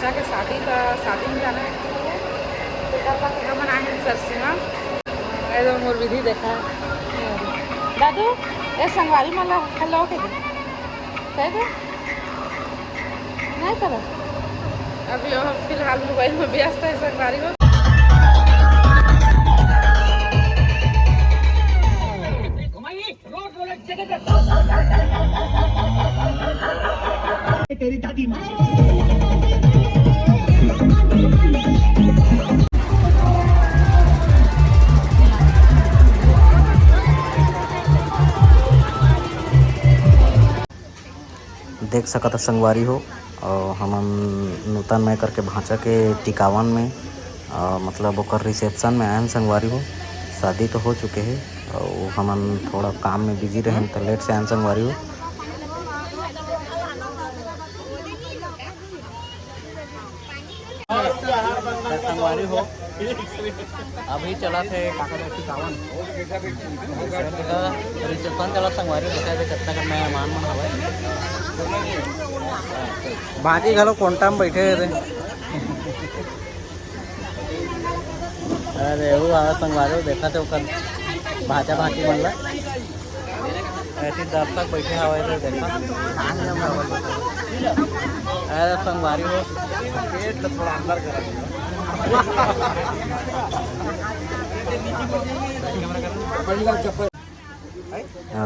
भांजा के शादी में जाना है तो कल का हम आए हैं सरसीमा एकदम मोर विधि देखा दादू ये संगवारी मला हेलो के दे कह दे नहीं करो अभी फिलहाल मोबाइल में व्यस्त है संगवारी हो। तेरी दादी माँ देख सकत संगवारी हो और हम नूतन में करके भांचा के टिकावन में मतलब ओकर रिसेप्शन में आए संगवारी हो। शादी तो हो चुके हैं और हम थोड़ा काम में बिजी रहे तो लेट से आए संगवारी हो। संगवारी हो अभी चला थे टिकावन रिसेप्शन चला संगवारी बता कब तक मेहमान मन हवे बाकी घलो कोंटा में बैठे थे। अरे वो आया संगवारी देखा थे ओकर भाजा भाजी मन ला ऐसे दर्शक बैठे हवे थे देखा। अरे संगवारी हो पेट तो थोड़ा अंदर करा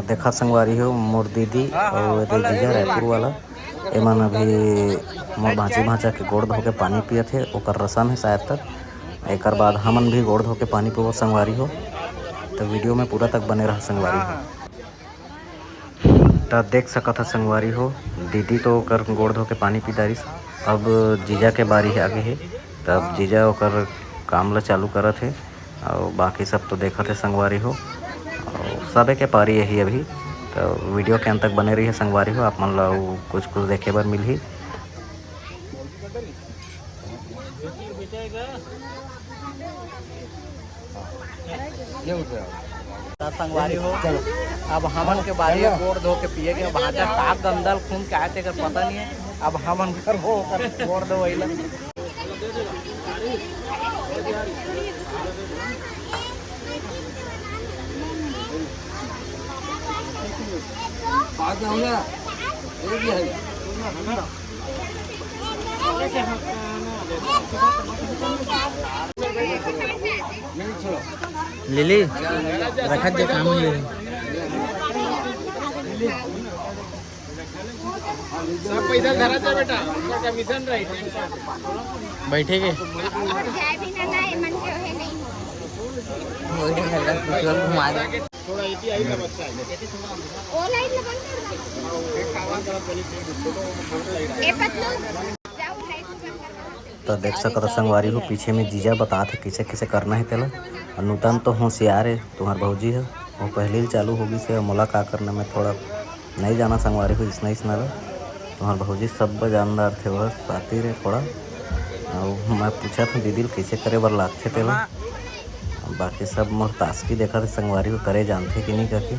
देखा संगवारी हो मोर दीदी और जीजा रायपुर वाला एमन अभी मोर भांचा के गोड़ धो के पानी पिए थे ओकर रसम है शायद तक एक बाद हमन भी गोड़ धो के पानी पिबो संगवारी हो। तो वीडियो में पूरा तक बने रहा संगवारी हो। तो देख सकत है संगवारी हो दीदी तो ओकर गोड़ धो के पानी पी दारिस अब जीजा के बारी आगे है तब जीजा ओकर काम ला चालू करत है और बाकी सब तो देखत है संगवारी हो और सबे के पारी यही अभी। तो वीडियो के अंत तक बने रही है संगवारी हो आप मन ला कुछ देखे बर मिलही। संगवारी हो अब हमन के बारी गोड़ धो के पिए के भाजा का गंदल खून के आते कर पता नहीं है अब हमन कर हो कर गोड़ धो वही लिली रखत जे काम है सब पैसा धरा था बेटा उसका कमीशन रही बैठेगे थोड़ा इति आई ना बच्चा ओ लाइट लगा एक कावा करा पहले ए पतलू तो देख सकते संगवारी हो पीछे में जीजा बता थे किसे किसे करना है तेला और नूतन तो होशियार है तुम्हार भौजी है वो पहले ही चालू होगी से मोला का करना में थोड़ा नहीं जाना संगवारी हो इसना ला तुम्हार भौजी सब जानदार थे वह साथी रहे थोड़ा और मैं पूछा था दीदी कैसे करे बर लागते तेला बाकी सब मोर तास्की देखा थे संगवारी को करे जानते कि नहीं करके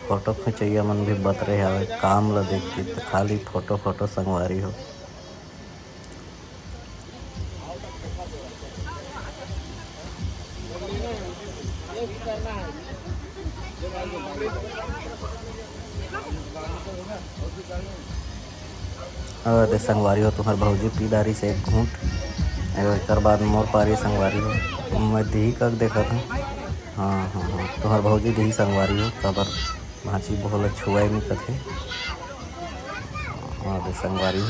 फोटो खिंचैया मन भी बत रहे हवे काम ला देखती तो खाली फोटो संगवारी हो। अरे संगवारी हो तुम्हार भौजी पी दारी से एक घूंट एक बाद मोर पारी संगवारी हो मैं दी कक देखा था। हाँ तुम्हार भौजी दी संगवारी हो खबर भांची बोला छुआई नहीं कथे और संगवारी हो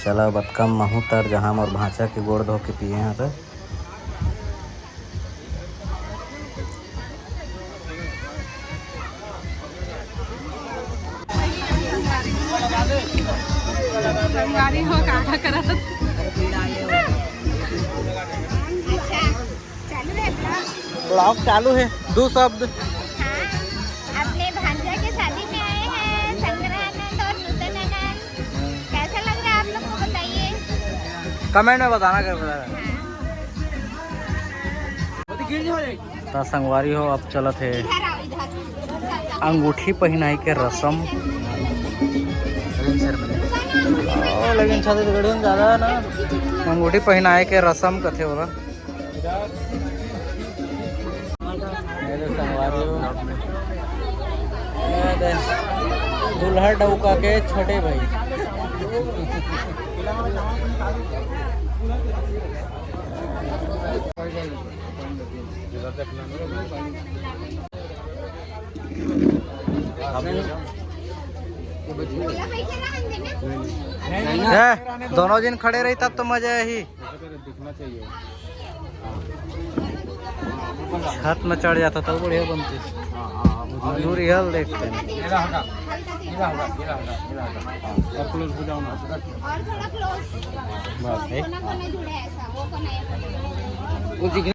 चला बतकम महू तर जहाँ मोर भांचा के गोड़ धो के पिए हैं तो संगवारी हो का करत ब्लॉग चालू है दो शब्द अपने भांजा के शादी में आए हैं संग्रहानंद और नूतन आनंद कैसा लग रहा है आप लोग को बताइए कमेंट में बताना कर तो संगवारी हो अब चलत है अंगूठी पहनाई के रस्म लेकिन छत्तीसगढ़ी में ज़्यादा ना अंगूठी पहनाए के रस्म कथे होला। दूल्हा डौका के छोटे भाई। दोनों दिन खड़े रही तब तो मजा ही। दिखना चाहिए। छत में चढ़ जाता तब बढ़िया बनती। दूर हल देखते हैं। और क्लोज हो जाओ ना। और थोड़ा क्लोज। बस कोना कोना जुड़े ऐसा वो कोना